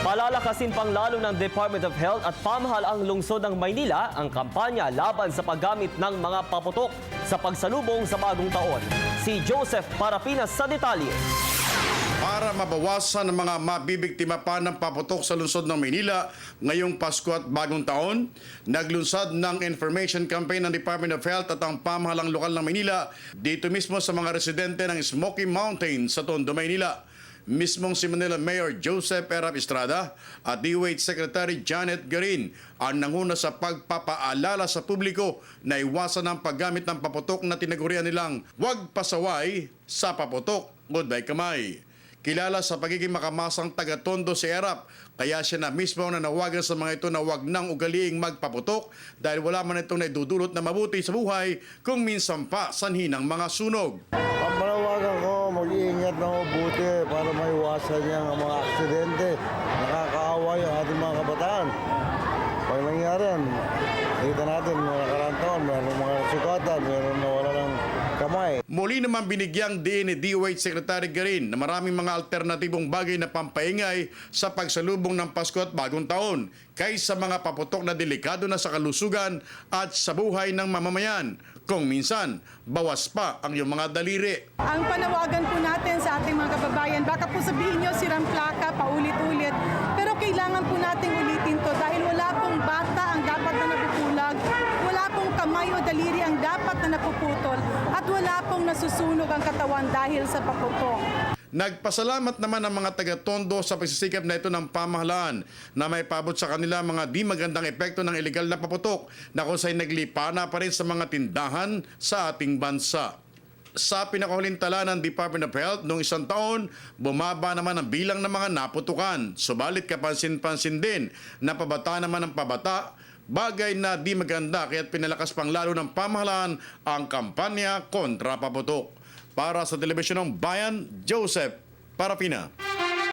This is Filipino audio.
Palalakasin pang lalo ng Department of Health at pamahalaang lungsod ng Maynila ang kampanya laban sa paggamit ng mga paputok sa pagsalubong sa bagong taon. Si Joseph Parapinas sa detalye. Para mabawasan ang mga mabibiktima pa ng paputok sa lungsod ng Maynila ngayong Pasko at Bagong Taon, naglunsad ng information campaign ng Department of Health at ang pamahalang lokal ng Maynila dito mismo sa mga residente ng Smoky Mountain sa Tondo, Maynila. Mismong si Manila Mayor Joseph Erap Estrada at DOH Secretary Janet Garin ang nanguna sa pagpapaalala sa publiko na iwasan ang paggamit ng paputok na tinagurian nilang "Huwag pasaway sa paputok, goodbye kamay." Kilala sa pagiging makamasang taga-Tondo si Erap, kaya siya na mismo ang nanawagan sa mga ito na huwag nang ugaliing magpaputok dahil wala man itong naidudulot na mabuti sa buhay kung minsan pa sanhi ng mga sunog. Ang panawagan ko, mag-iingat na mabuti para maiwasan niya ang mga aksidente. Nakakaawa yung ating mga kabataan. Pag nangyari yan, kita natin, mga nakaraan taon, mayroong mga sukatan, mayroong nawala ng kamay. Muli naman binigyang diin ni DOH Secretary Garin na maraming mga alternatibong bagay na pampaingay sa pagsalubong ng Pasko at Bagong Taon kaysa mga paputok na delikado na sa kalusugan at sa buhay ng mamamayan. Kung minsan, bawas pa ang iyong mga daliri. Ang panawagan po natin sa ating mga kababayan, baka po sabihin nyo sirang plaka, paulit-ulit, pero kailangan po nating ulitin to dahil wala pong bata ang dapat na napupulag, wala pong kamay o daliri ang dapat na napuputol, at wala pong nasusunog ang katawan dahil sa paputok. Nagpasalamat naman ang mga taga-Tondo sa pagsisikap na ito ng pamahalaan na may pabot sa kanila mga di magandang epekto ng ilegal na paputok na kung sa'y naglipana pa rin sa mga tindahan sa ating bansa. Sa pinakahuling tala ng Department of Health noong isang taon, bumaba naman ang bilang ng mga naputukan. Subalit kapansin-pansin din na pabata naman ang pabata, bagay na di maganda kaya't pinalakas pang lalo ng pamahalaan ang kampanya kontra paputok. Para sa Telebisyon ng Bayan, Joseph Parapina.